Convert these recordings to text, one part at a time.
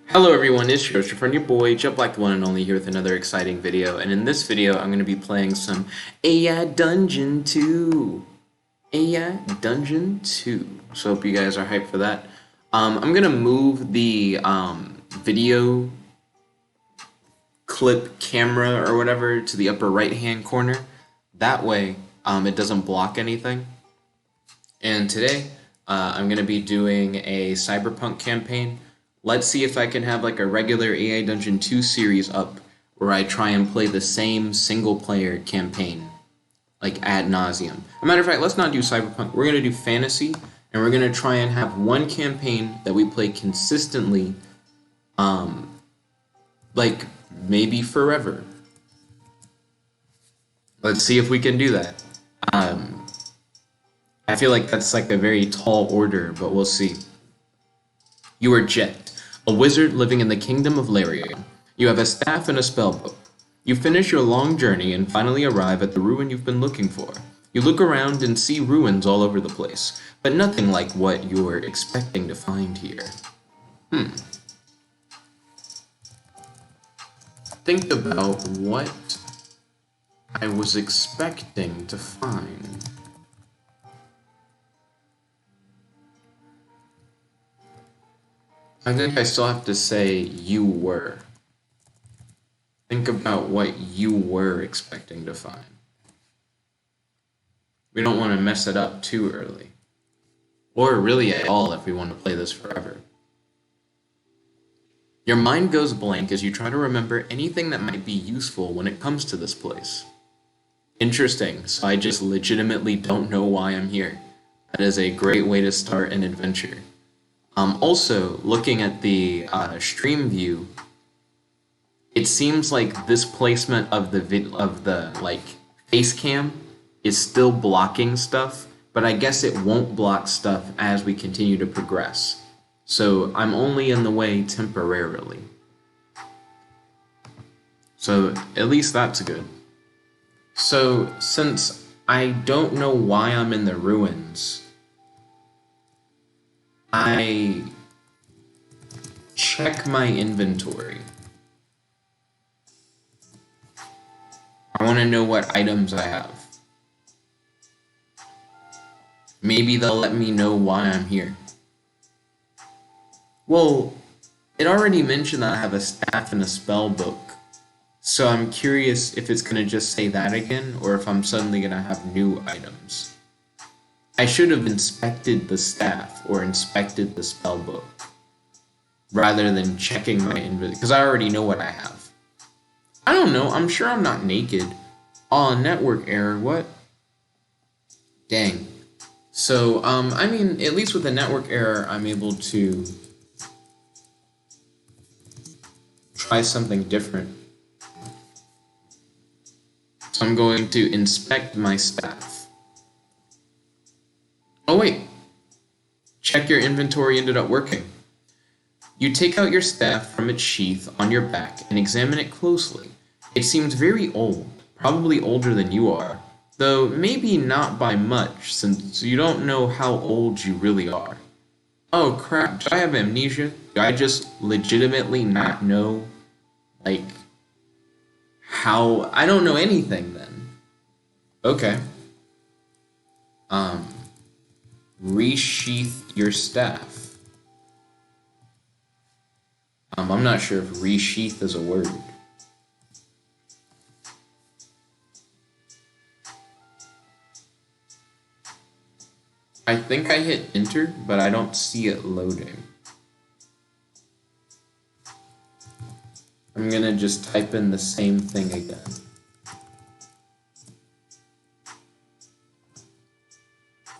Hello everyone, it's your friend, your boy, Jump Like the One and Only here with another exciting video. And in this video, I'm going to be playing some AI Dungeon 2. AI Dungeon 2. So hope you guys are hyped for that. I'm going to move the video clip camera or whatever to the upper right hand corner. That way it doesn't block anything. And today I'm going to be doing a cyberpunk campaign. Let's see if I can have like a regular AI Dungeon 2 series up where I try and play the same single player campaign like ad nauseum. As a matter of fact, let's not do cyberpunk. We're going to do fantasy, and we're going to try and have one campaign that we play consistently, like maybe forever. Let's see if we can do that. I feel like that's like a very tall order, but we'll see. You are Jet, a wizard living in the kingdom of Lario. You have a staff and a spellbook. You finish your long journey and finally arrive at the ruin you've been looking for. You look around and see ruins all over the place, but nothing like what you were expecting to find here. Think about what I was expecting to find. I think I still have to say you were. Think about what you were expecting to find. We don't want to mess it up too early. Or really at all if we want to play this forever. Your mind goes blank as you try to remember anything that might be useful when it comes to this place. Interesting, so I just legitimately don't know why I'm here. That is a great way to start an adventure. Also, looking at the stream view, it seems like this placement of the like face cam is still blocking stuff, but I guess it won't block stuff as we continue to progress. So I'm only in the way temporarily. So at least that's good. So since I don't know why I'm in the ruins, I check my inventory. I want to know what items I have. Maybe they'll let me know why I'm here. Well, it already mentioned that I have a staff and a spell book, so I'm curious if it's going to just say that again, or if I'm suddenly going to have new items. I should have inspected the staff or inspected the spell book rather than checking my inventory, because I already know what I have. I don't know, I'm sure I'm not naked. Oh, network error, what? Dang. So, I mean, at least with the network error, I'm able to try something different. So I'm going to inspect my staff. Oh wait, check your inventory ended up working. You take out your staff from its sheath on your back and examine it closely. It seems very old, probably older than you are, though maybe not by much since you don't know how old you really are. Oh crap, do I have amnesia? Do I just legitimately not know, like, how? I don't know anything then. Okay. Resheath your staff. I'm not sure if resheath is a word. I think I hit enter, but I don't see it loading. I'm gonna just type in the same thing again.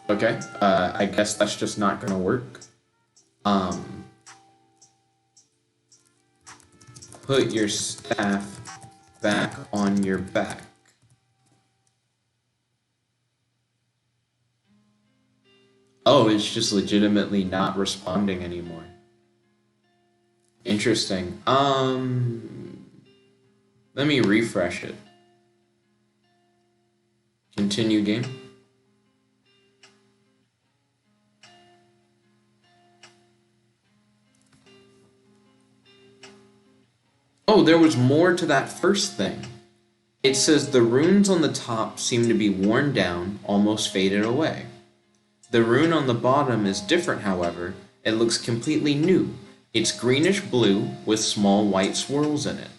Okay, I guess that's just not gonna work. Put your staff back on your back. Oh, it's just legitimately not responding anymore. Interesting. Let me refresh it. Continue game. Oh, there was more to that first thing. It says the runes on the top seem to be worn down, almost faded away. The rune on the bottom is different, however. It looks completely new. It's greenish blue with small white swirls in it.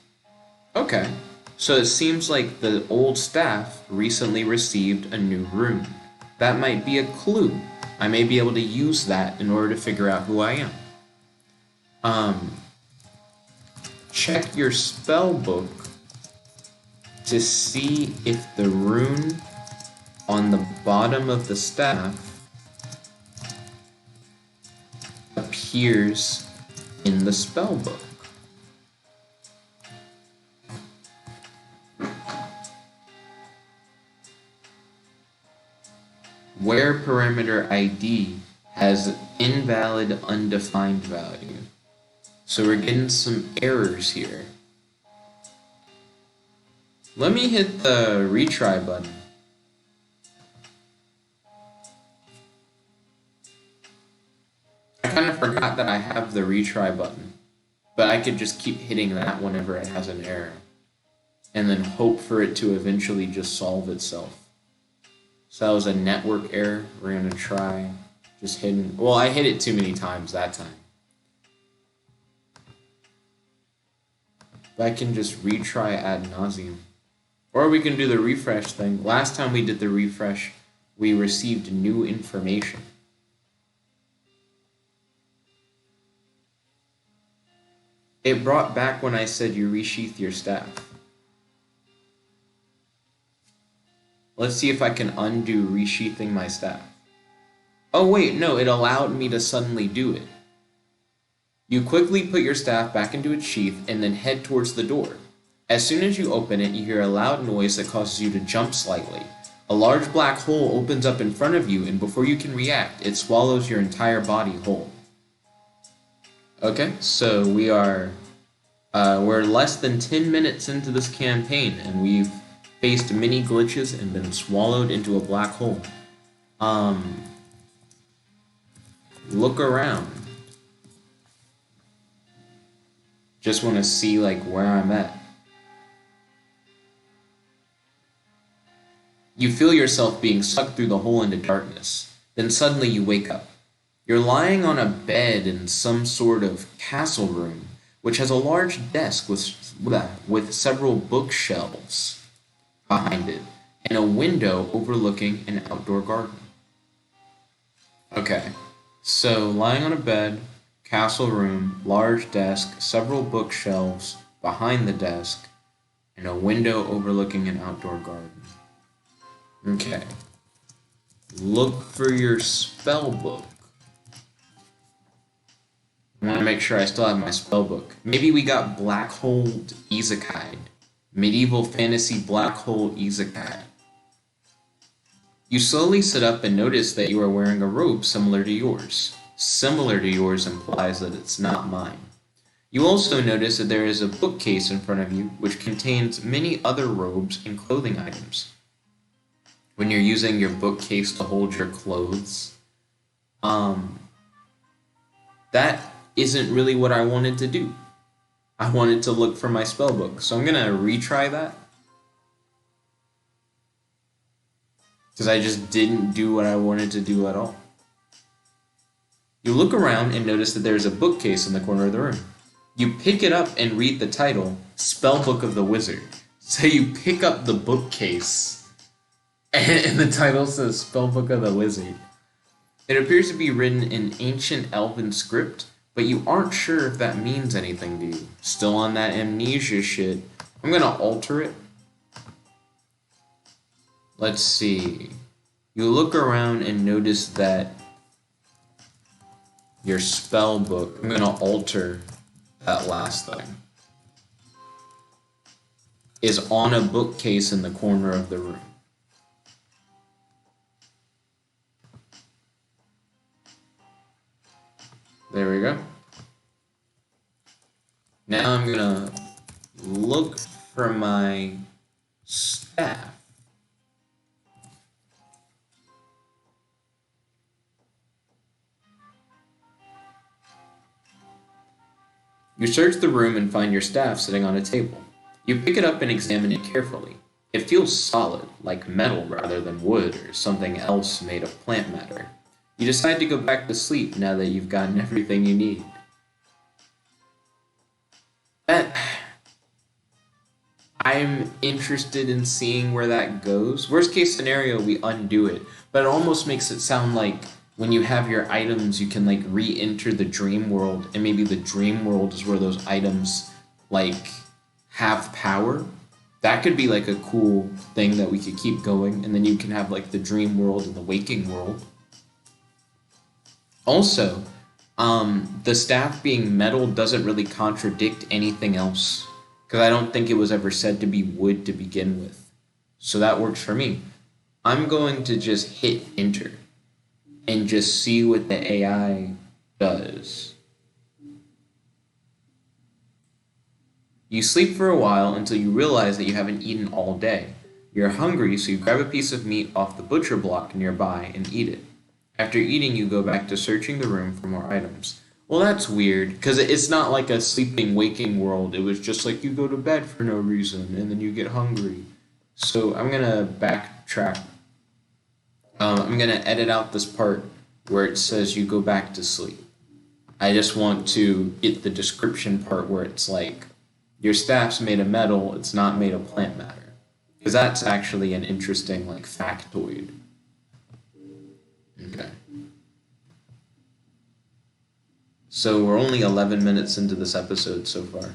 Okay, so it seems like the old staff recently received a new rune. That might be a clue. I may be able to use that in order to figure out who I am. Check your spell book to see if the rune on the bottom of the staff appears in the spell book. Where parameter ID has invalid undefined value. So we're getting some errors here. Let me hit the retry button. I kind of forgot that I have the retry button, but I could just keep hitting that whenever it has an error, and then hope for it to eventually just solve itself. So that was a network error. We're gonna try just hitting, well, I hit it too many times that time. But I can just retry ad nauseum. Or we can do the refresh thing. Last time we did the refresh, we received new information. It brought back when I said you resheath your staff. Let's see if I can undo resheathing my staff. Oh wait, no, it allowed me to suddenly do it. You quickly put your staff back into its sheath and then head towards the door. As soon as you open it, you hear a loud noise that causes you to jump slightly. A large black hole opens up in front of you, and before you can react, it swallows your entire body whole. Okay, so we're less than 10 minutes into this campaign, and we've faced many glitches and been swallowed into a black hole. Look around. Just want to see like where I'm at. You feel yourself being sucked through the hole into darkness. Then suddenly you wake up. You're lying on a bed in some sort of castle room, which has a large desk with several bookshelves behind it, and a window overlooking an outdoor garden. Okay, so lying on a bed, castle room, large desk, several bookshelves behind the desk, and a window overlooking an outdoor garden. Okay. Look for your spell book. I want to make sure I still have my spell book. Maybe we got Black Hole Isekai. Medieval Fantasy Black Hole Isekai. You slowly sit up and notice that you are wearing a robe similar to yours. Similar to yours implies that it's not mine. You also notice that there is a bookcase in front of you which contains many other robes and clothing items. When you're using your bookcase to hold your clothes, that isn't really what I wanted to do. I wanted to look for my spellbook, so I'm gonna retry that. Because I just didn't do what I wanted to do at all. You look around and notice that there's a bookcase in the corner of the room. You pick it up and read the title, Spellbook of the Wizard. So you pick up the bookcase, and the title says Spellbook of the Wizard. It appears to be written in ancient elven script, but you aren't sure if that means anything to you. Still on that amnesia shit. I'm gonna alter it. Let's see. You look around and notice that your spell book, I'm gonna alter that last thing, is on a bookcase in the corner of the room. There we go. Now I'm gonna look for my staff. You search the room and find your staff sitting on a table. You pick it up and examine it carefully. It feels solid, like metal rather than wood or something else made of plant matter. You decide to go back to sleep now that you've gotten everything you need. I'm interested in seeing where that goes. Worst case scenario, we undo it. But it almost makes it sound like when you have your items, you can like re-enter the dream world, and maybe the dream world is where those items like have power. That could be like a cool thing that we could keep going, and then you can have like the dream world and the waking world. Also, the staff being metal doesn't really contradict anything else, because I don't think it was ever said to be wood to begin with. So that works for me. I'm going to just hit enter and just see what the AI does. You sleep for a while until you realize that you haven't eaten all day. You're hungry, so you grab a piece of meat off the butcher block nearby and eat it. After eating, you go back to searching the room for more items. Well, that's weird, because it's not like a sleeping, waking world. It was just like you go to bed for no reason, and then you get hungry. So I'm going to backtrack. I'm going to edit out this part where it says you go back to sleep. I just want to get the description part where it's like, your staff's made of metal, it's not made of plant matter. Because that's actually an interesting, like, factoid. Okay. So we're only 11 minutes into this episode so far.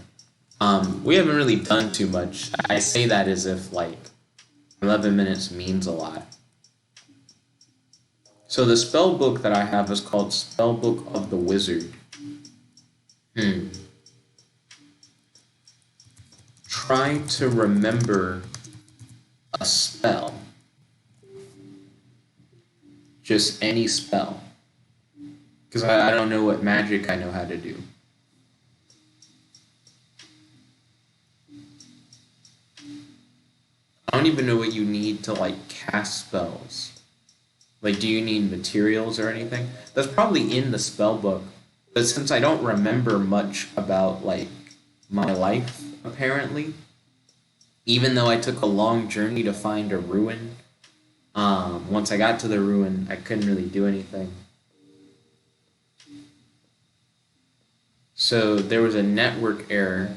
We haven't really done too much. I say that as if, like, 11 minutes means a lot. So the spell book that I have is called Spellbook of the Wizard. Try to remember a spell. Just any spell. Because I don't know what magic I know how to do. I don't even know what you need to, like, cast spells. Like, do you need materials or anything? That's probably in the spell book. But since I don't remember much about, like, my life, apparently, even though I took a long journey to find a ruin, once I got to the ruin, I couldn't really do anything. So there was a network error,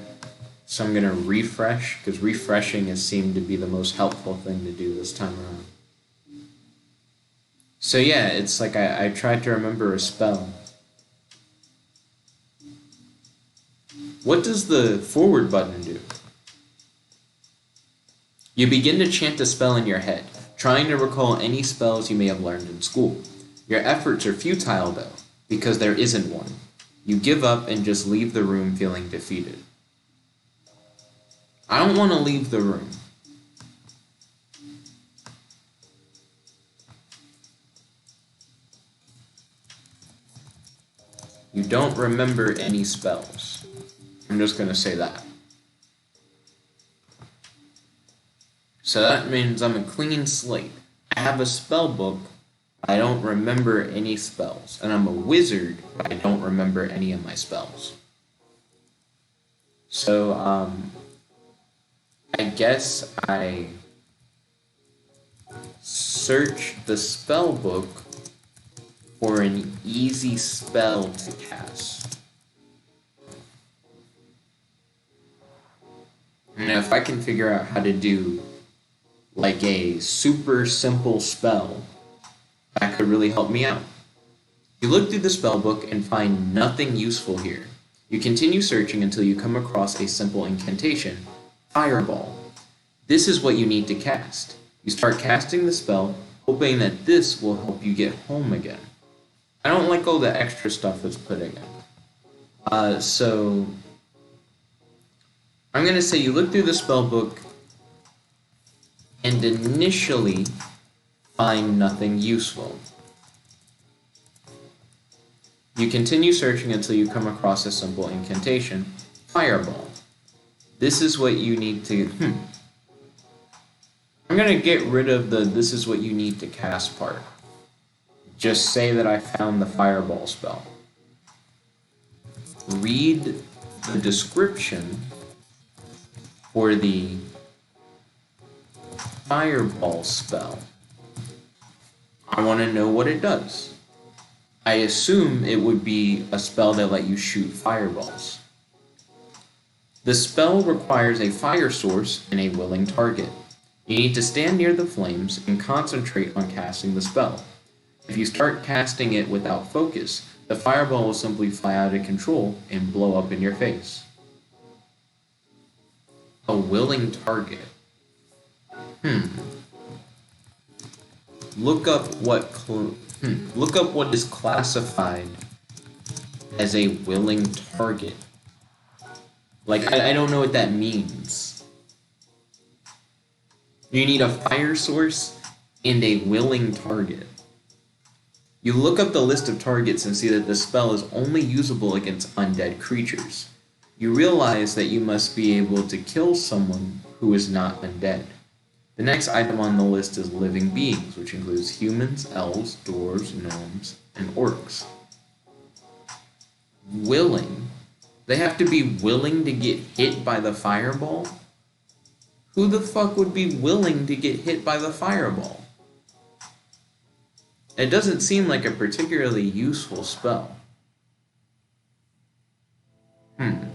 so I'm going to refresh, because refreshing has seemed to be the most helpful thing to do this time around. So yeah, it's like I tried to remember a spell. What does the forward button do? You begin to chant a spell in your head, trying to recall any spells you may have learned in school. Your efforts are futile though, because there isn't one. You give up and just leave the room feeling defeated. I don't want to leave the room. You don't remember any spells. I'm just going to say that. So that means I'm a clean slate. I have a spell book. I don't remember any spells. And I'm a wizard, but I don't remember any of my spells. So, I guess I search the spell book for an easy spell to cast. And if I can figure out how to do like a super simple spell, that could really help me out. You look through the spell book and find nothing useful here. You continue searching until you come across a simple incantation, Fireball. This is what you need to cast. You start casting the spell, hoping that this will help you get home again. I don't like all the extra stuff it's putting in. So I'm going to say you look through the spell book and initially find nothing useful. You continue searching until you come across a simple incantation, Fireball. This is what you need to... I'm going to get rid of the this is what you need to cast part. Just say that I found the Fireball spell. Read the description for the fireball spell. I want to know what it does. I assume it would be a spell that let you shoot fireballs. The spell requires a fire source and a willing target. You need to stand near the flames and concentrate on casting the spell. If you start casting it without focus, the fireball will simply fly out of control and blow up in your face. A willing target. Look up what is classified as a willing target. Like, I don't know what that means. You need a fire source and a willing target. You look up the list of targets and see that the spell is only usable against undead creatures. You realize that you must be able to kill someone who is not undead. The next item on the list is living beings, which includes humans, elves, dwarves, gnomes, and orcs. Willing? They have to be willing to get hit by the fireball? Who the fuck would be willing to get hit by the fireball? It doesn't seem like a particularly useful spell. I'm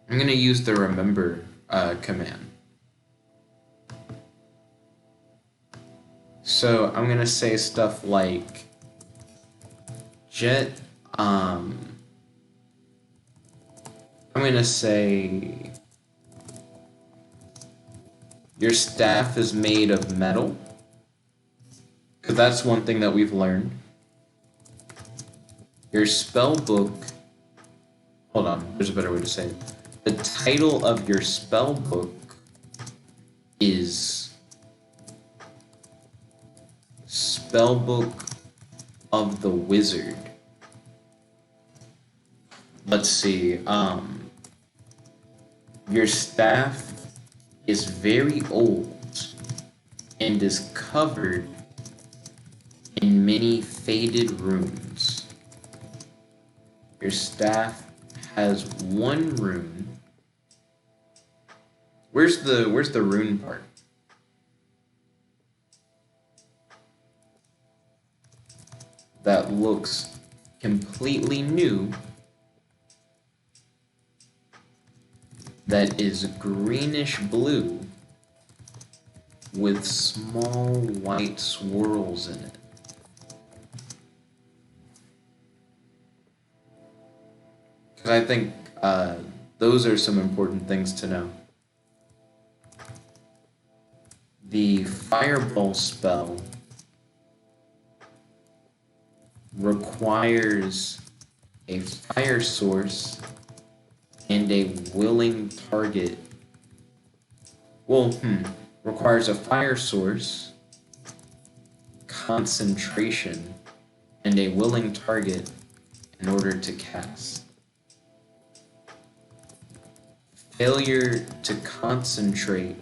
gonna use the remember command. So I'm gonna say stuff like I'm gonna say your staff is made of metal, because that's one thing that we've learned. Your spell book, hold on, there's a better way to say it. The title of your spell book is Spellbook of the Wizard. Let's see, your staff is very old and is covered in many faded runes. Your staff has one rune. Where's the rune part? That looks completely new. That is greenish blue with small white swirls in it. Because I think those are some important things to know. The fireball spell requires a fire source and a willing target. Requires a fire source, concentration, and a willing target in order to cast. Failure to concentrate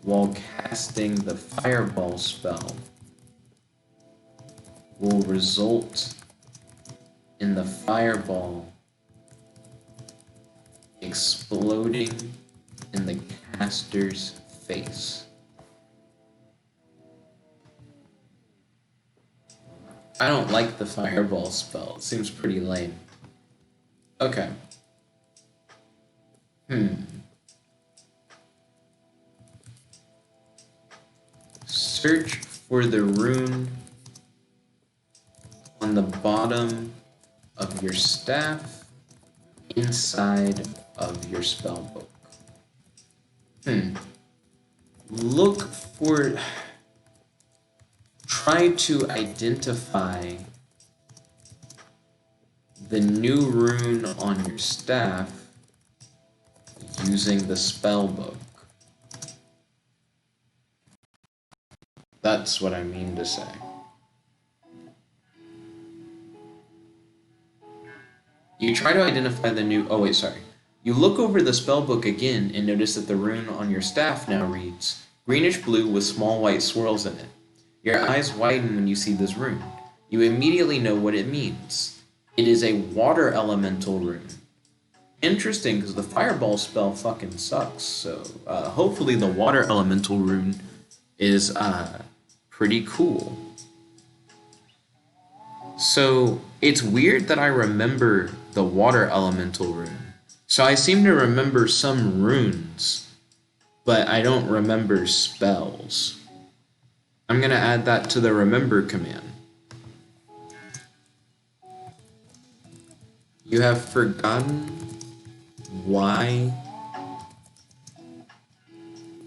while casting the fireball spell will result in the fireball exploding in the caster's face. I don't like the fireball spell. It seems pretty lame. Okay. Search for the rune on the bottom of your staff inside of your spell book. Look for... Try to identify the new rune on your staff using the spell book. That's what I mean to say. You try to identify the new... Oh, wait, sorry. You look over the spellbook again and notice that the rune on your staff now reads, greenish blue with small white swirls in it. Your eyes widen when you see this rune. You immediately know what it means. It is a water elemental rune. Interesting, because the fireball spell fucking sucks, so hopefully the water elemental rune is pretty cool. So it's weird that I remember the water elemental rune. So I seem to remember some runes, but I don't remember spells. I'm gonna add that to the remember command. You have forgotten why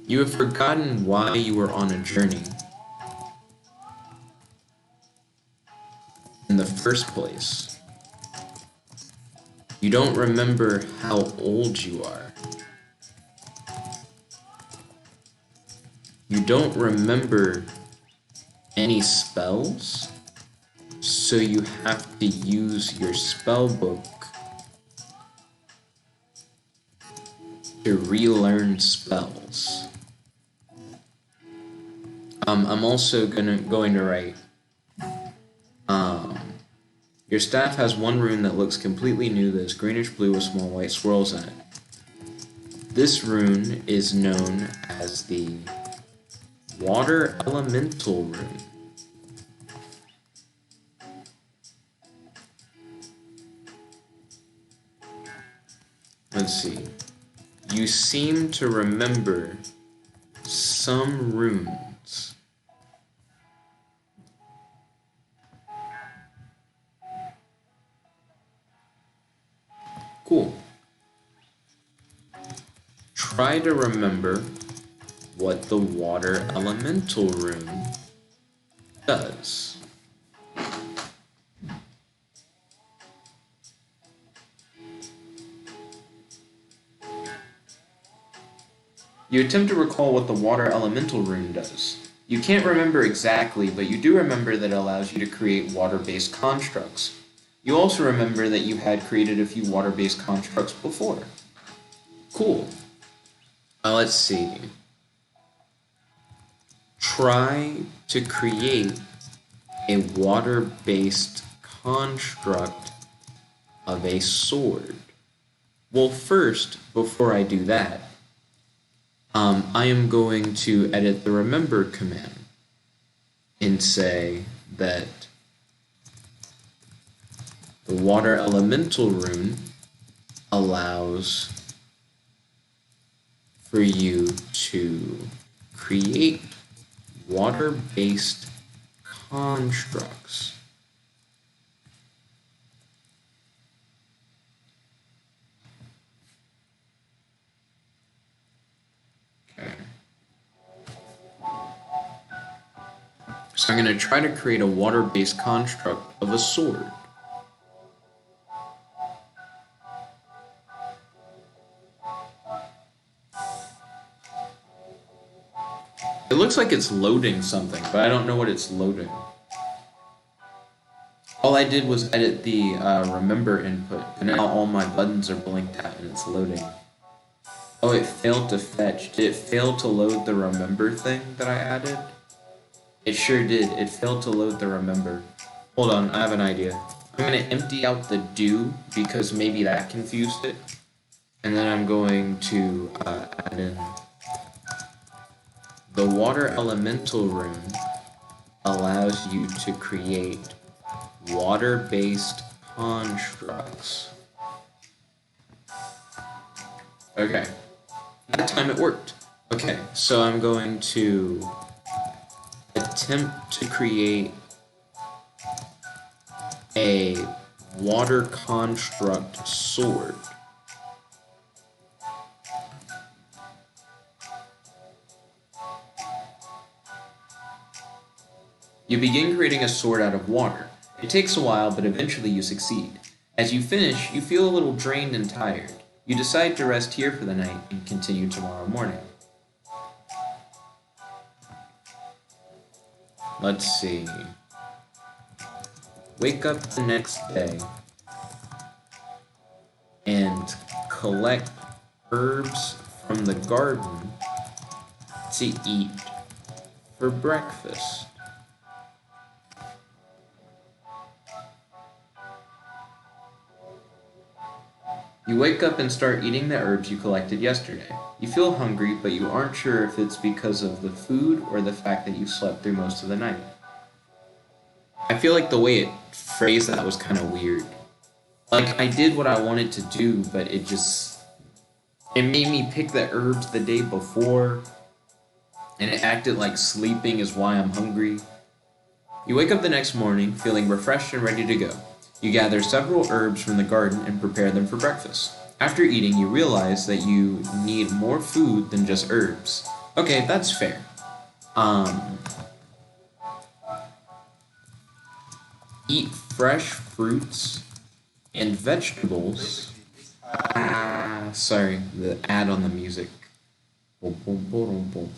you were on a journey in the first place. You don't remember how old you are. You don't remember any spells, so you have to use your spell book to relearn spells. I'm also going to write, your staff has one rune that looks completely new that is greenish blue with small white swirls in it. This rune is known as the water elemental rune. Let's see. You seem to remember some runes. Cool. Try to remember what the water elemental rune does. You attempt to recall what the water elemental rune does. You can't remember exactly, but you do remember that it allows you to create water-based constructs. You also remember that you had created a few water-based constructs before. Cool. Let's see. Try to create a water-based construct of a sword. Well, first, before I do that, I am going to edit the remember command and say that the water elemental rune allows for you to create water-based constructs. Okay. So I'm going to try to create a water-based construct of a sword. It looks like it's loading something, but I don't know what it's loading. All I did was edit the remember input, and now all my buttons are blinked out and it's loading. Oh, it failed to fetch. Did it fail to load the remember thing that I added? It sure did. It failed to load the remember. Hold on, I have an idea. I'm going to empty out the do, because maybe that confused it. And then I'm going to add in the water elemental rune allows you to create water-based constructs. Okay. That time it worked. Okay, so I'm going to attempt to create a water construct sword. You begin creating a sword out of water. It takes a while, but eventually you succeed. As you finish, you feel a little drained and tired. You decide to rest here for the night and continue tomorrow morning. Let's see. Wake up the next day and collect herbs from the garden to eat for breakfast. You wake up and start eating the herbs you collected yesterday. You feel hungry, but you aren't sure if it's because of the food or the fact that you slept through most of the night. I feel like the way it phrased that was kind of weird. Like, I did what I wanted to do, but it made me pick the herbs the day before, and it acted like sleeping is why I'm hungry. You wake up the next morning feeling refreshed and ready to go. You gather several herbs from the garden and prepare them for breakfast. After eating, you realize that you need more food than just herbs. Okay, that's fair. Eat fresh fruits and vegetables. Sorry, the ad on the music. Boom, boom, boom, boom.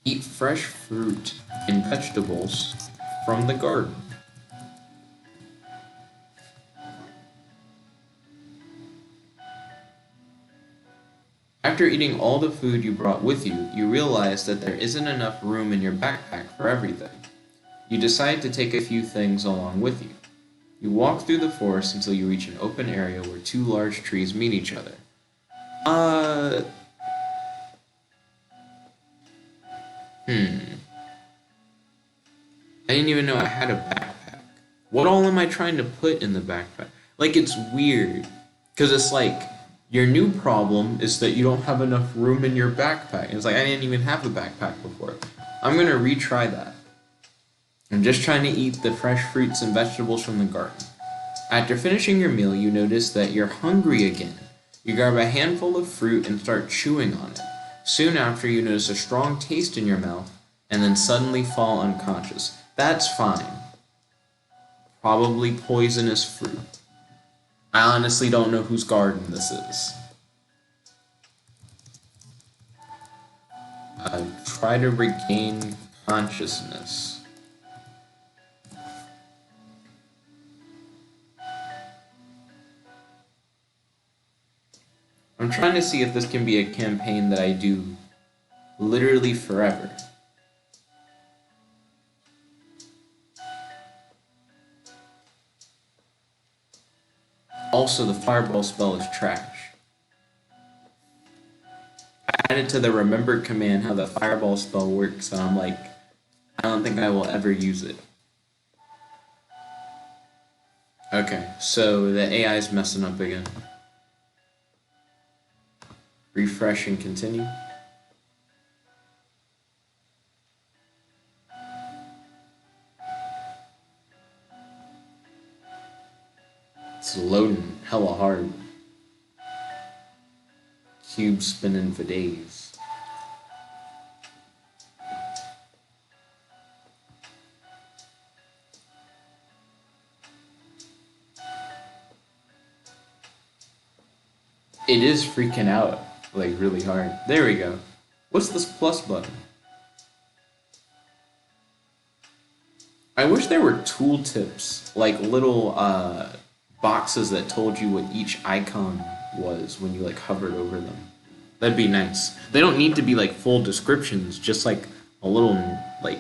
Eat fresh fruit and vegetables from the garden. After eating all the food you brought with you, you realize that there isn't enough room in your backpack for everything. You decide to take a few things along with you. You walk through the forest until you reach an open area where two large trees meet each other. I didn't even know I had a backpack. What all am I trying to put in the backpack? Like, it's weird. Because it's like, your new problem is that you don't have enough room in your backpack. And it's like, I didn't even have a backpack before. I'm going to retry that. I'm just trying to eat the fresh fruits and vegetables from the garden. After finishing your meal, you notice that you're hungry again. You grab a handful of fruit and start chewing on it. Soon after, you notice a strong taste in your mouth and then suddenly fall unconscious. That's fine. Probably poisonous fruit. I honestly don't know whose garden this is. Try to regain consciousness. I'm trying to see if this can be a campaign that I do literally forever. Also, the fireball spell is trash. I added to the remembered command how the fireball spell works, and I'm like, I don't think I will ever use it. Okay, so the AI is messing up again. Refresh and continue. It's loading hella hard. Cube spinning for days. It is freaking out, like, really hard. There we go. What's this plus button? I wish there were tooltips, like little boxes that told you what each icon was when you like hovered over them. That'd be nice. They don't need to be like full descriptions, just like a little like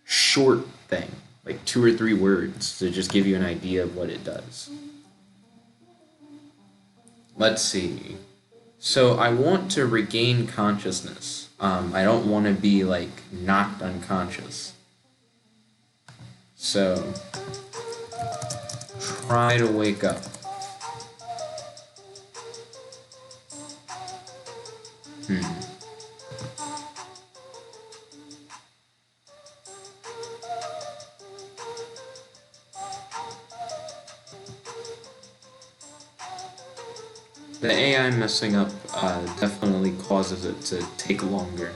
short thing, like 2 or 3 words to just give you an idea of what it does. Let's see. So I want to regain consciousness. I don't want to be like knocked unconscious. So try to wake up. The AI messing up definitely causes it to take longer.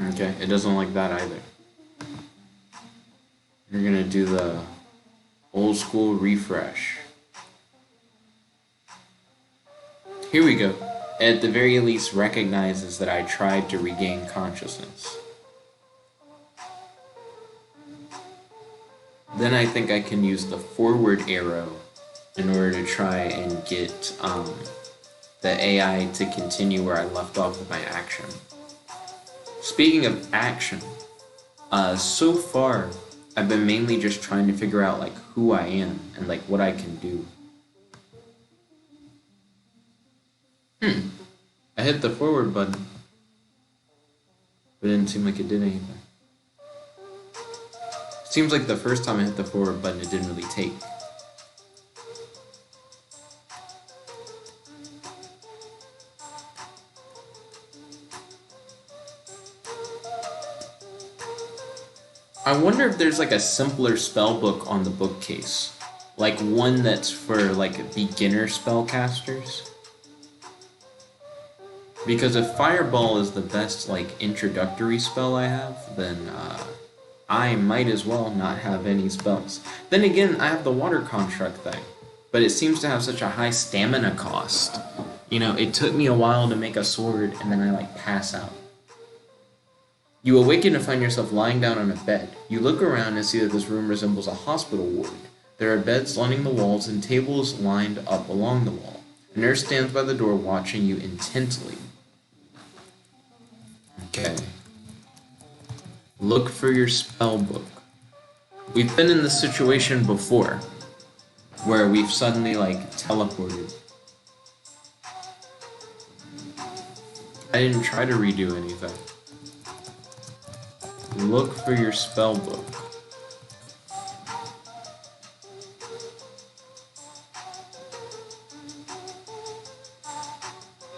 Okay, it doesn't like that either. You're gonna do the old school refresh. Here we go. At the very least recognizes that I tried to regain consciousness. Then I think I can use the forward arrow in order to try and get the AI to continue where I left off with my action. Speaking of action, so far I've been mainly just trying to figure out like who I am and like what I can do. I hit the forward button, but it didn't seem like it did anything. Seems like the first time I hit the forward button it didn't really take. I wonder if there's like a simpler spell book on the bookcase. Like one that's for like beginner spellcasters. Because if Fireball is the best like introductory spell I have, then I might as well not have any spells. Then again, I have the water construct thing, but it seems to have such a high stamina cost. You know, it took me a while to make a sword and then I like pass out. You awaken to find yourself lying down on a bed. You look around and see that this room resembles a hospital ward. There are beds lining the walls and tables lined up along the wall. A nurse stands by the door watching you intently. Okay. Look for your spell book. We've been in this situation before, where we've suddenly like teleported. I didn't try to redo anything. Look for your spell book.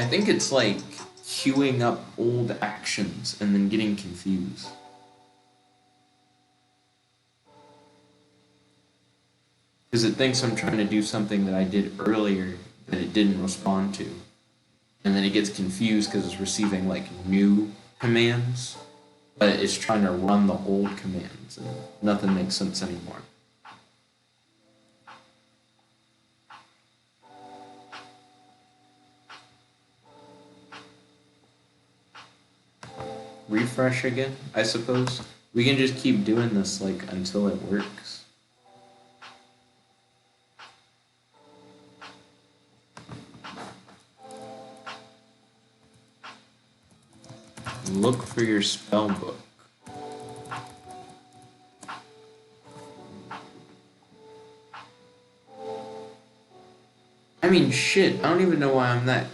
I think it's like queuing up old actions and then getting confused. Because it thinks I'm trying to do something that I did earlier that it didn't respond to. And then it gets confused because it's receiving like new commands, but it's trying to run the old commands and nothing makes sense anymore. Refresh again, I suppose. We can just keep doing this like until it works. Look for your spell book. I mean, shit, I don't even know why I'm that.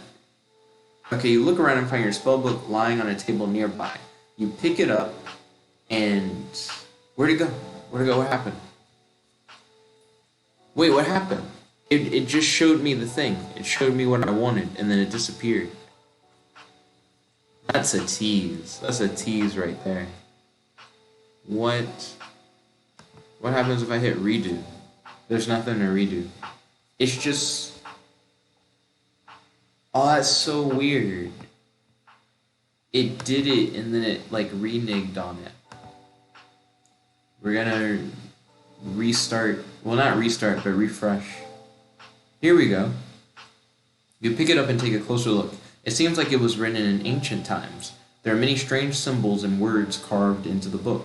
Okay, you look around and find your spell book lying on a table nearby. You pick it up, and where'd it go? Where'd it go? What happened? Wait, what happened? It just showed me the thing. It showed me what I wanted, and then it disappeared. That's a tease. That's a tease right there. What happens if I hit redo? There's nothing to redo. It's just... Oh, that's so weird. It did it and then it like reneged on it. We're gonna restart. Well, not restart, but refresh. Here we go. You pick it up and take a closer look. It seems like it was written in ancient times. There are many strange symbols and words carved into the book.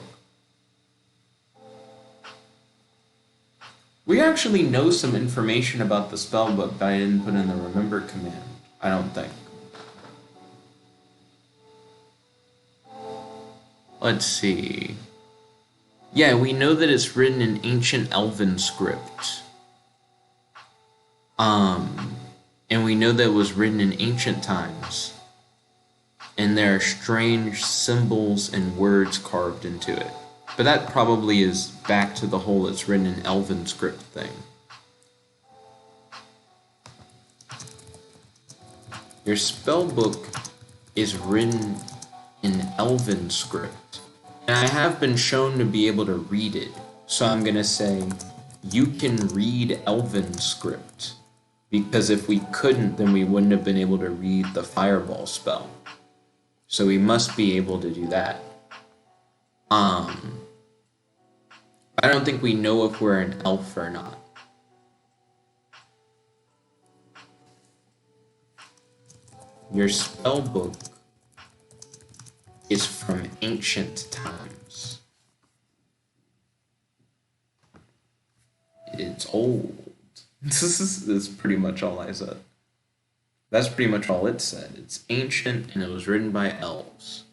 We actually know some information about the spellbook that I didn't put in the remember command, I don't think. Let's see. Yeah, we know that it's written in ancient Elven script. And we know that it was written in ancient times. And there are strange symbols and words carved into it. But that probably is back to the whole it's written in Elven script thing. Your spellbook is written in Elven script. And I have been shown to be able to read it. So I'm going to say, you can read Elven script. Because if we couldn't, then we wouldn't have been able to read the fireball spell. So we must be able to do that. I don't think we know if we're an elf or not. Your spellbook is from ancient times. It's old. This is pretty much all I said. That's pretty much all it said. It's ancient and it was written by elves.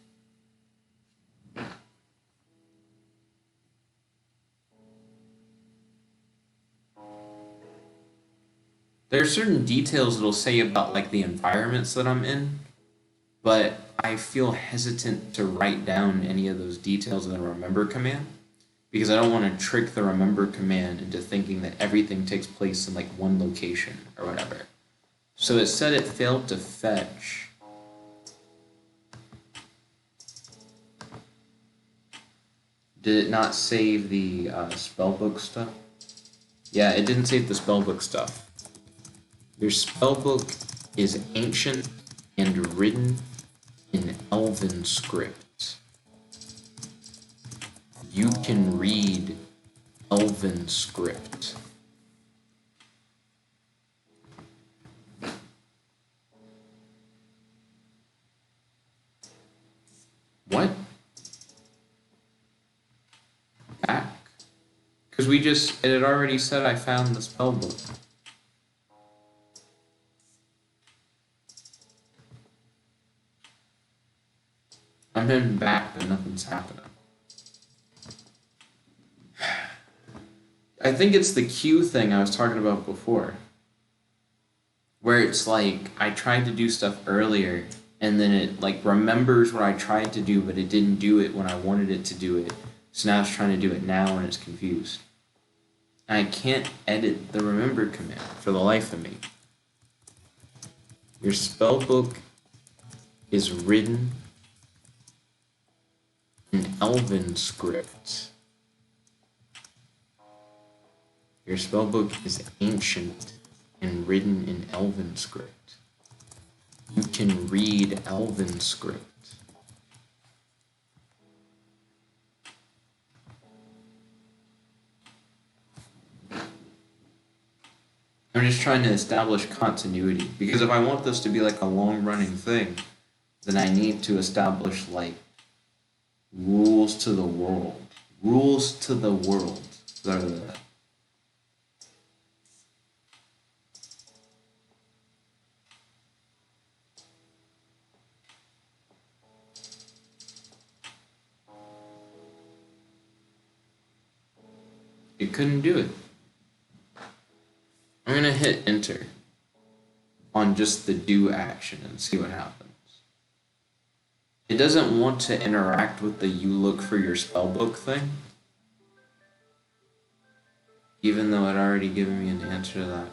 There are certain details it'll say about like the environments that I'm in, but I feel hesitant to write down any of those details in the remember command because I don't want to trick the remember command into thinking that everything takes place in like one location or whatever. So it said it failed to fetch. Did it not save the spellbook stuff? Yeah, it didn't save the spellbook stuff. Your spellbook is ancient and written in Elven script. You can read Elven script. What? Back? Because it had already said I found the spellbook. I'm heading back, but nothing's happening. I think it's the Q thing I was talking about before. Where it's like, I tried to do stuff earlier, and then it like remembers what I tried to do, but it didn't do it when I wanted it to do it. So now it's trying to do it now and it's confused. And I can't edit the remember command for the life of me. Your spellbook is written in Elven script. Your spellbook is ancient and written in Elven script. You can read Elven script. I'm just trying to establish continuity, because if I want this to be like a long-running thing, then I need to establish like rules to the world. Rules to the world. It couldn't do it. I'm gonna hit enter on just the do action and see what happens. It doesn't want to interact with the you look for your spellbook thing, even though it already given me an answer to that.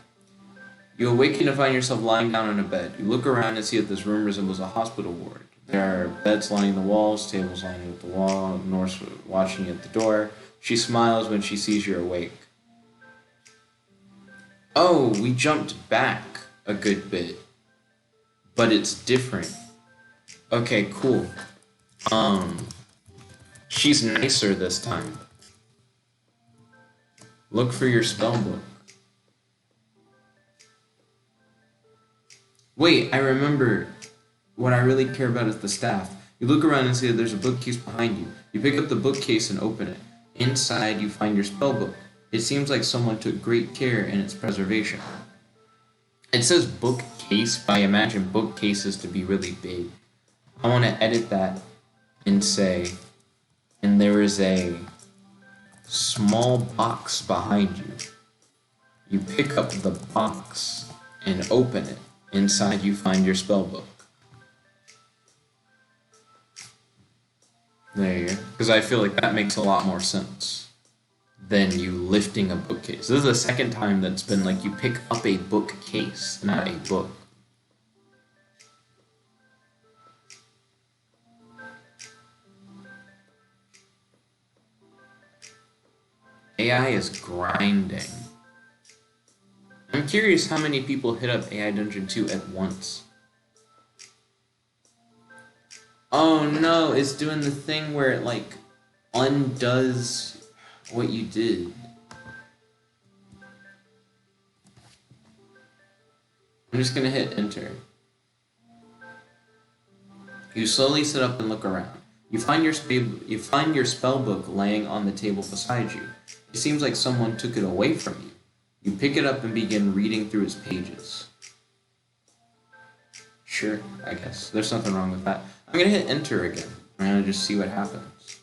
You awaken to find yourself lying down on a bed. You look around and see that this room resembles a hospital ward. There are beds lining the walls, tables lining with the wall, nurse watching you at the door. She smiles when she sees you're awake. Oh, we jumped back a good bit, but it's different. Okay, cool. She's nicer this time. Look for your spellbook. Wait, I remember. What I really care about is the staff. You look around and see that there's a bookcase behind you. You pick up the bookcase and open it. Inside, you find your spellbook. It seems like someone took great care in its preservation. It says bookcase, but I imagine bookcases to be really big. I want to edit that and say, and there is a small box behind you. You pick up the box and open it. Inside, you find your spellbook. There you go. Because I feel like that makes a lot more sense than you lifting a bookcase. This is the second time that's been like you pick up a bookcase, not a book. AI is grinding. I'm curious how many people hit up AI Dungeon 2 at once. Oh no, it's doing the thing where it like undoes what you did. I'm just gonna hit enter. You slowly sit up and look around. You find your spellbook laying on the table beside you. It seems like someone took it away from you. You pick it up and begin reading through its pages. Sure, I guess. There's nothing wrong with that. I'm gonna hit enter again. I'm gonna just see what happens.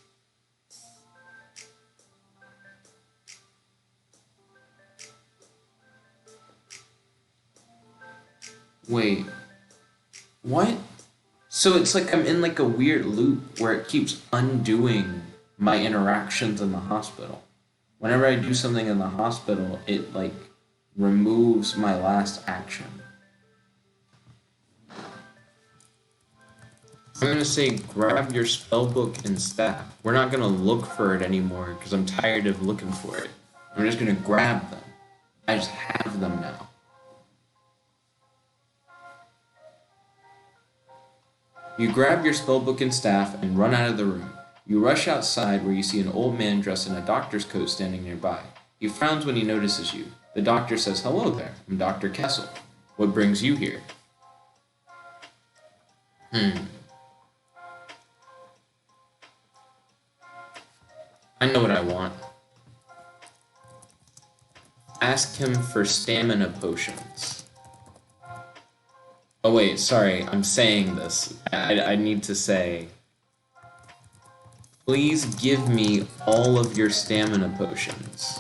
Wait. What? So it's like I'm in like a weird loop where it keeps undoing my interactions in the hospital. Whenever I do something in the hospital, it like removes my last action. I'm gonna say grab your spellbook and staff. We're not gonna look for it anymore because I'm tired of looking for it. I'm just gonna grab them. I just have them now. You grab your spellbook and staff and run out of the room. You rush outside where you see an old man dressed in a doctor's coat standing nearby. He frowns when he notices you. The doctor says, "Hello there, I'm Dr. Kessel. What brings you here?" I know what I want. Ask him for stamina potions. Oh wait, sorry, I'm saying this. I need to say, please give me all of your stamina potions.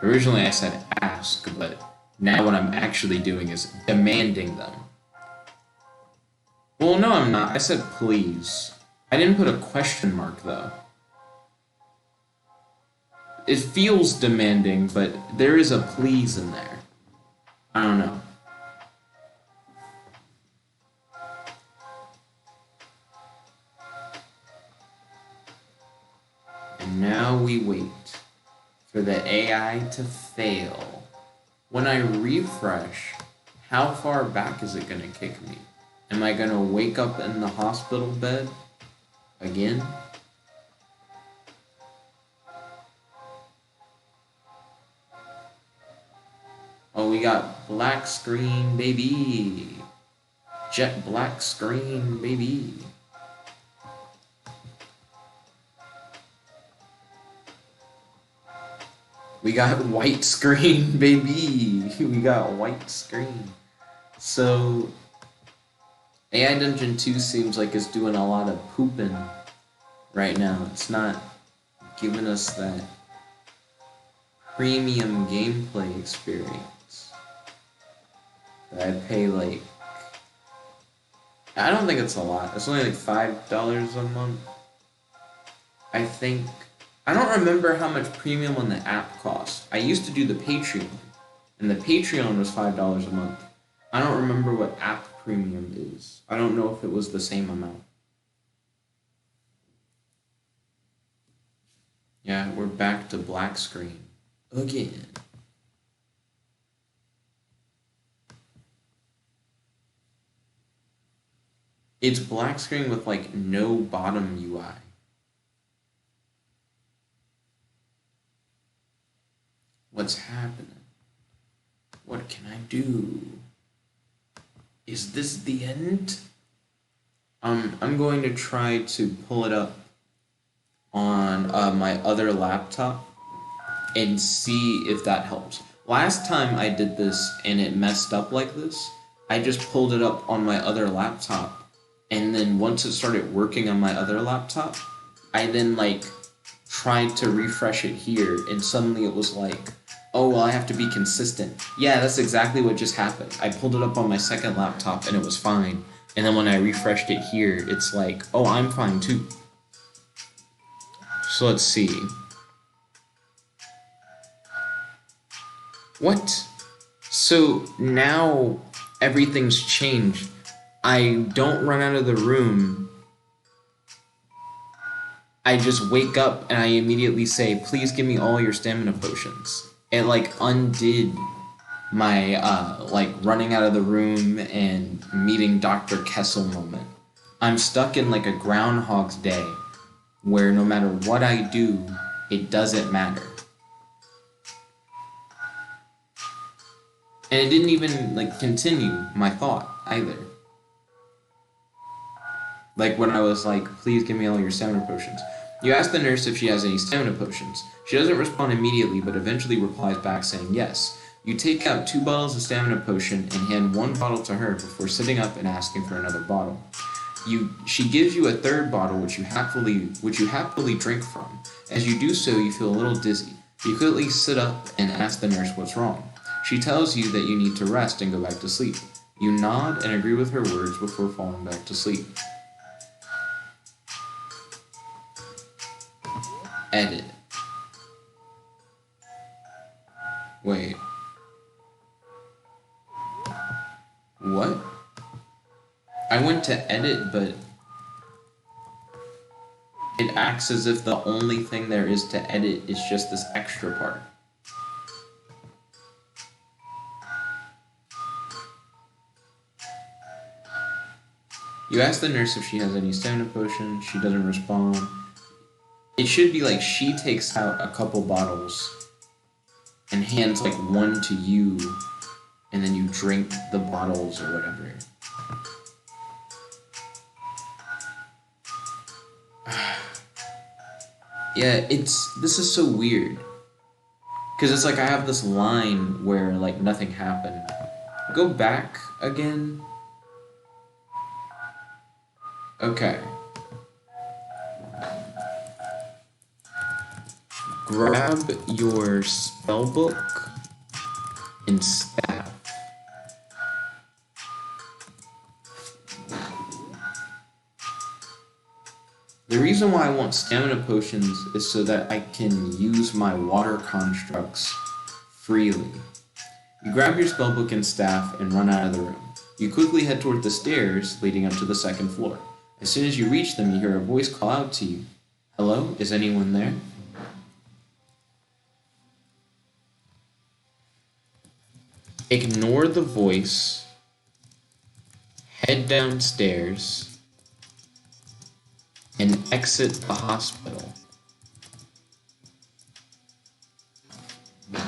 Originally I said ask, but now what I'm actually doing is demanding them. Well, no, I'm not. I said please. I didn't put a question mark, though. It feels demanding, but there is a please in there. I don't know. And now we wait for the AI to fail. When I refresh, how far back is it going to kick me? Am I going to wake up in the hospital bed again? Oh, we got black screen, baby. Jet black screen, baby. We got white screen, baby. We got white screen. So, AI Dungeon 2 seems like it's doing a lot of pooping right now. It's not giving us that premium gameplay experience that I pay like... I don't think it's a lot. It's only like $5 a month. I think... I don't remember how much premium on the app costs. I used to do the Patreon, and the Patreon was $5 a month. I don't remember what app premium is. I don't know if it was the same amount. Yeah, we're back to black screen again. It's black screen with like no bottom UI. What's happening? What can I do? Is this the end? I'm going to try to pull it up on my other laptop and see if that helps. Last time I did this and it messed up like this, I just pulled it up on my other laptop, and then once it started working on my other laptop, I then like tried to refresh it here, and suddenly it was like, oh, well, I have to be consistent. Yeah, that's exactly what just happened. I pulled it up on my second laptop and it was fine. And then when I refreshed it here, it's like, oh, I'm fine too. So let's see. What? So now everything's changed. I don't run out of the room. I just wake up and I immediately say, please give me all your stamina potions. It like undid my like running out of the room and meeting Dr. Kessel moment. I'm stuck in like a Groundhog's Day where no matter what I do, it doesn't matter. And it didn't even like continue my thought either. Like when I was like, please give me all your stamina potions. You ask the nurse if she has any stamina potions. She doesn't respond immediately, but eventually replies back saying yes. You take out 2 bottles of stamina potion and hand 1 bottle to her before sitting up and asking for another bottle. She gives you a 3rd bottle which you happily drink from. As you do so, you feel a little dizzy. You quickly sit up and ask the nurse what's wrong. She tells you that you need to rest and go back to sleep. You nod and agree with her words before falling back to sleep. Edit. Wait. What? I went to edit, but it acts as if the only thing there is to edit is just this extra part. You ask the nurse if she has any stamina potion. She doesn't respond. It should be like she takes out a couple bottles and hands like 1 to you, and then you drink the bottles or whatever. Yeah, this is so weird. Because it's like I have this line where like nothing happened. Go back again. Okay. Grab your spellbook and staff. The reason why I want stamina potions is so that I can use my water constructs freely. You grab your spellbook and staff and run out of the room. You quickly head toward the stairs leading up to the 2nd floor. As soon as you reach them, you hear a voice call out to you. Hello, is anyone there? Ignore the voice, head downstairs, and exit the hospital. I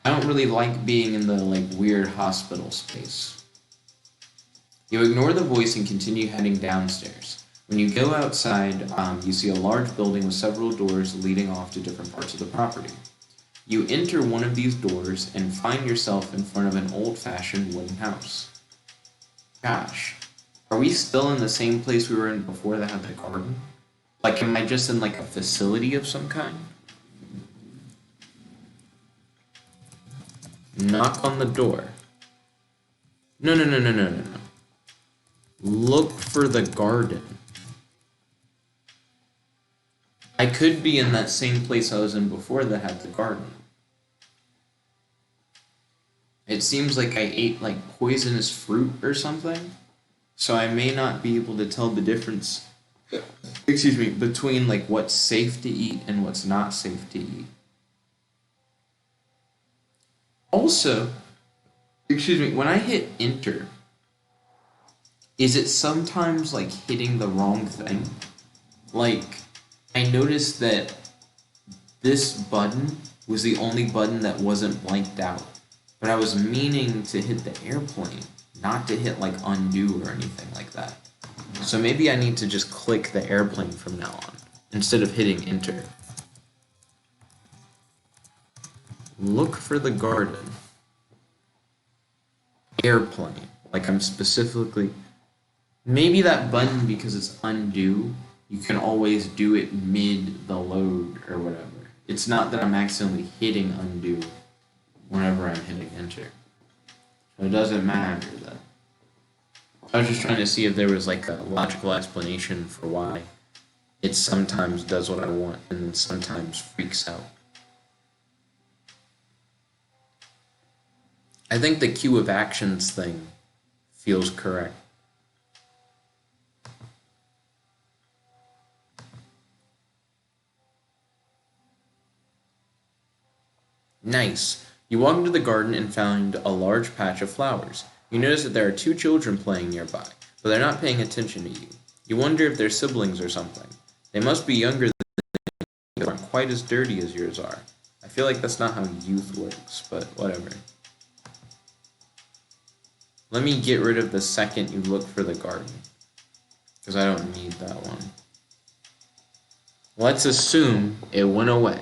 don't really like being in the weird hospital space. You ignore the voice and continue heading downstairs. When you go outside, you see a large building with several doors leading off to different parts of the property. You enter one of these doors and find yourself in front of an old-fashioned wooden house. Gosh, are we still in the same place we were in before that had the garden? Like, am I just in a facility of some kind? Knock on the door. No. Look for the garden. I could be in that same place I was in before that had the garden. It seems like I ate poisonous fruit or something, so I may not be able to tell the difference, between what's safe to eat and what's not safe to eat. Also, when I hit enter, is it sometimes hitting the wrong thing? I noticed that this button was the only button that wasn't blanked out, but I was meaning to hit the airplane, not to hit undo or anything like that. So maybe I need to just click the airplane from now on, instead of hitting enter. Look for the garden. Airplane. I'm specifically... Maybe that button, because it's undo, you can always do it mid the load or whatever. It's not that I'm accidentally hitting undo whenever I'm hitting enter. So it doesn't matter then. I was just trying to see if there was a logical explanation for why it sometimes does what I want and then sometimes freaks out. I think the queue of actions thing feels correct. Nice. You walk into the garden and found a large patch of flowers. You notice that there are 2 children playing nearby, but they're not paying attention to you. You wonder if they're siblings or something. They must be younger than you, but aren't quite as dirty as yours are. I feel like that's not how youth works, but whatever. Let me get rid of the second you look for the garden, because I don't need that one. Let's assume it went away.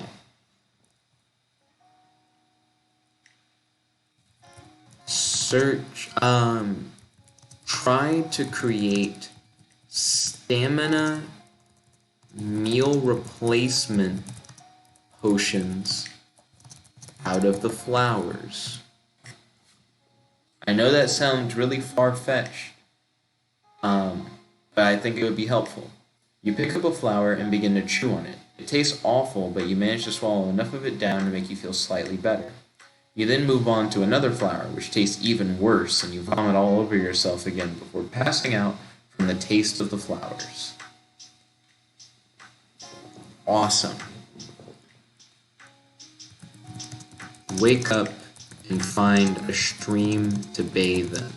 Search, try to create stamina meal replacement potions out of the flowers. I know that sounds really far-fetched, but I think it would be helpful. You pick up a flower and begin to chew on it. It tastes awful, but you manage to swallow enough of it down to make you feel slightly better. You then move on to another flower, which tastes even worse, and you vomit all over yourself again before passing out from the taste of the flowers. Awesome. Wake up and find a stream to bathe in.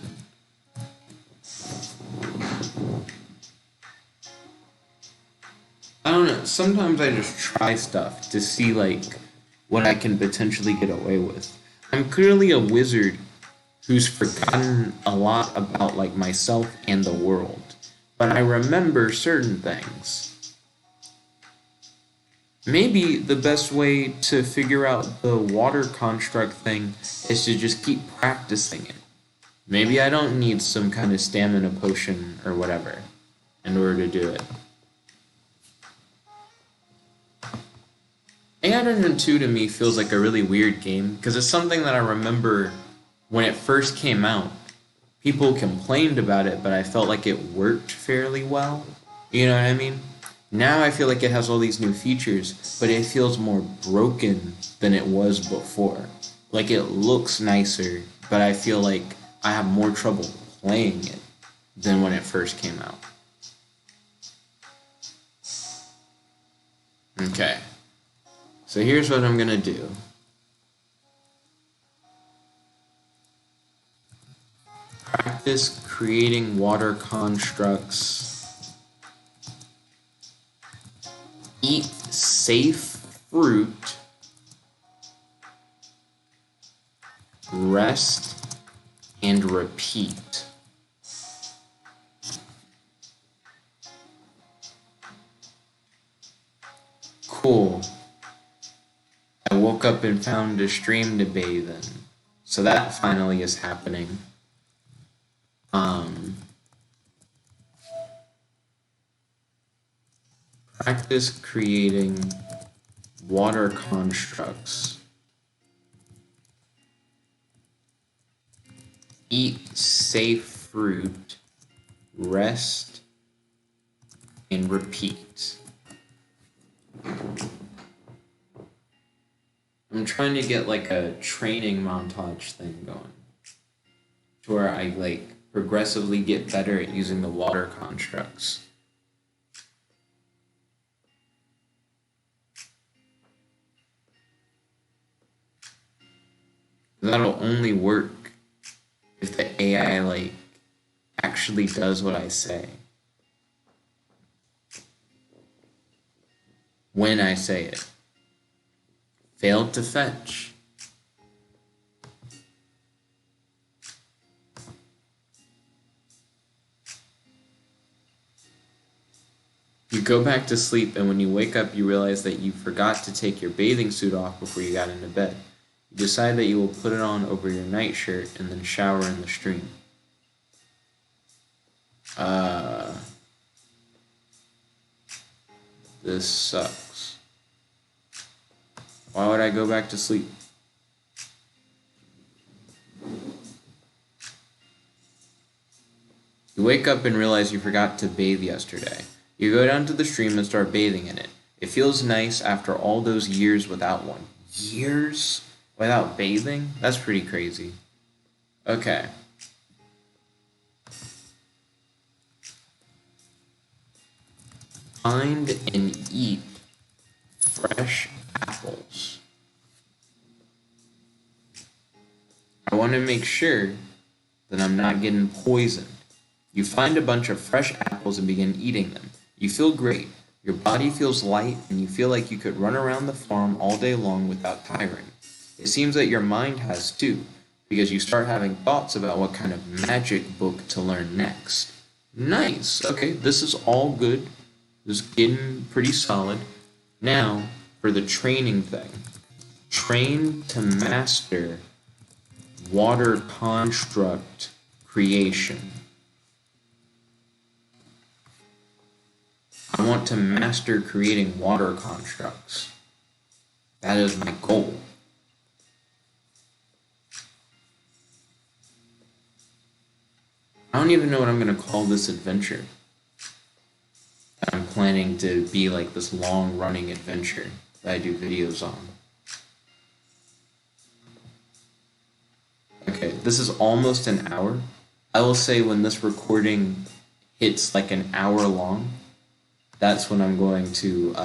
I don't know, sometimes I just try stuff to see what I can potentially get away with. I'm clearly a wizard who's forgotten a lot about myself and the world, but I remember certain things. Maybe the best way to figure out the water construct thing is to just keep practicing it. Maybe I don't need some kind of stamina potion or whatever in order to do it. AI Dungeon 2 to me feels like a really weird game because it's something that I remember when it first came out. People complained about it, but I felt like it worked fairly well. You know what I mean? Now I feel like it has all these new features, but it feels more broken than it was before. It looks nicer, but I feel like I have more trouble playing it than when it first came out. Okay. So here's what I'm gonna do. Practice creating water constructs. Eat safe fruit. Rest and repeat. Cool. I woke up and found a stream to bathe in. So that finally is happening. Practice creating water constructs. Eat safe fruit. Rest and repeat. I'm trying to get a training montage thing going to where I progressively get better at using the water constructs. That'll only work if the AI actually does what I say. When I say it. Failed to fetch. You go back to sleep, and when you wake up, you realize that you forgot to take your bathing suit off before you got into bed. You decide that you will put it on over your nightshirt and then shower in the stream. This sucks. Why would I go back to sleep? You wake up and realize you forgot to bathe yesterday. You go down to the stream and start bathing in it. It feels nice after all those years without one. Years without bathing? That's pretty crazy. Okay. Find and eat fresh apples. I want to make sure that I'm not getting poisoned. You find a bunch of fresh apples and begin eating them. You feel great. Your body feels light, and you feel like you could run around the farm all day long without tiring. It seems that your mind has too, because you start having thoughts about what kind of magic book to learn next. Nice. Okay, this is all good. This is getting pretty solid. Now, for the training thing. Train to master water construct creation. I want to master creating water constructs. That is my goal. I don't even know what I'm going to call this adventure. I'm planning to be like this long-running adventure that I do videos on. Okay, this is almost an hour. I will say when this recording hits like an hour long, that's when I'm going to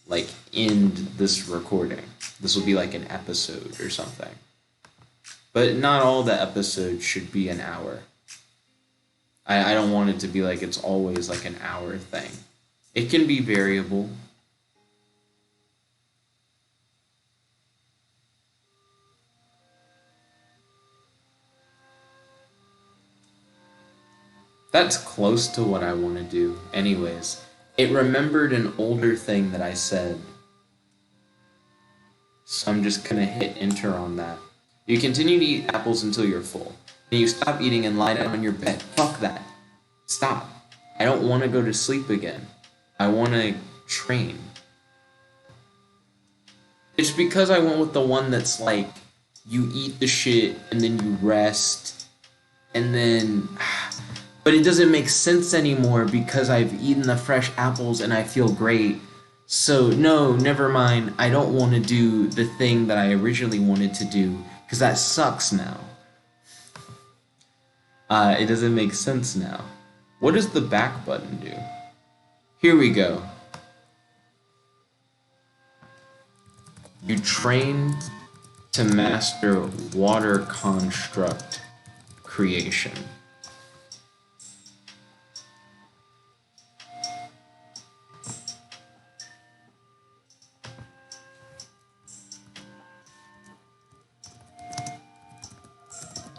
like end this recording. This will be like an episode or something. But not all the episodes should be an hour. I don't want it to be like it's always like an hour thing. It can be variable. That's close to what I want to do. Anyways, it remembered an older thing that I said. So I'm just going to hit enter on that. You continue to eat apples until you're full. And you stop eating and lie down on your bed. Fuck that. Stop. I don't want to go to sleep again. I want to train. It's because I went with the one that's like, you eat the shit and then you rest. And then... But it doesn't make sense anymore because I've eaten the fresh apples and I feel great. So no, never mind. I don't want to do the thing that I originally wanted to do because that sucks now. It doesn't make sense now. What does the back button do? Here we go. You train to master water construct creation.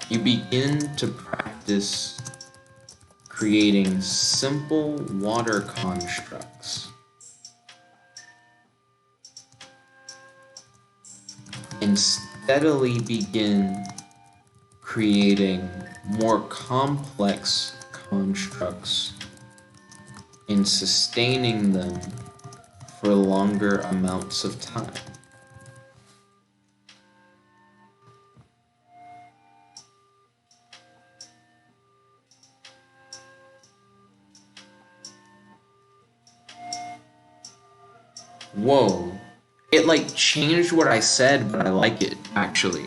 You begin to practice creating simple water constructs and steadily begin creating more complex constructs and sustaining them for longer amounts of time. Whoa, it like changed what I said, but I like it, actually.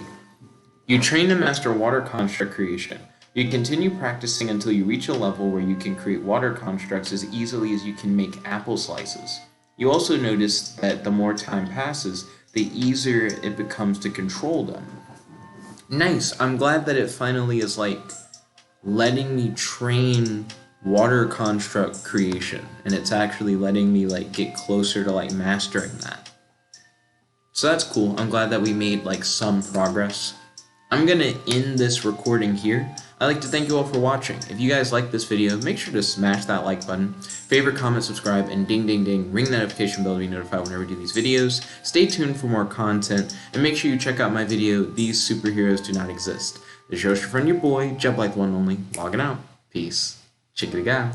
You train to master water construct creation. You continue practicing until you reach a level where you can create water constructs as easily as you can make apple slices. You also notice that the more time passes, the easier it becomes to control them. Nice, I'm glad that it finally is like letting me train water construct creation, and it's actually letting me like get closer to like mastering that. So that's cool. I'm glad that we made like some progress. I'm gonna end this recording here. I'd like to thank you all for watching. If you guys like this video, make sure to smash that like button, favorite, comment, subscribe, and ding ding ding, ring the notification bell to be notified whenever we do these videos. Stay tuned for more content, and make sure you check out my video, These Superheroes Do Not Exist. This is your friend, your boy, Jeb like the one and only, logging out. Peace. Chickadee guy.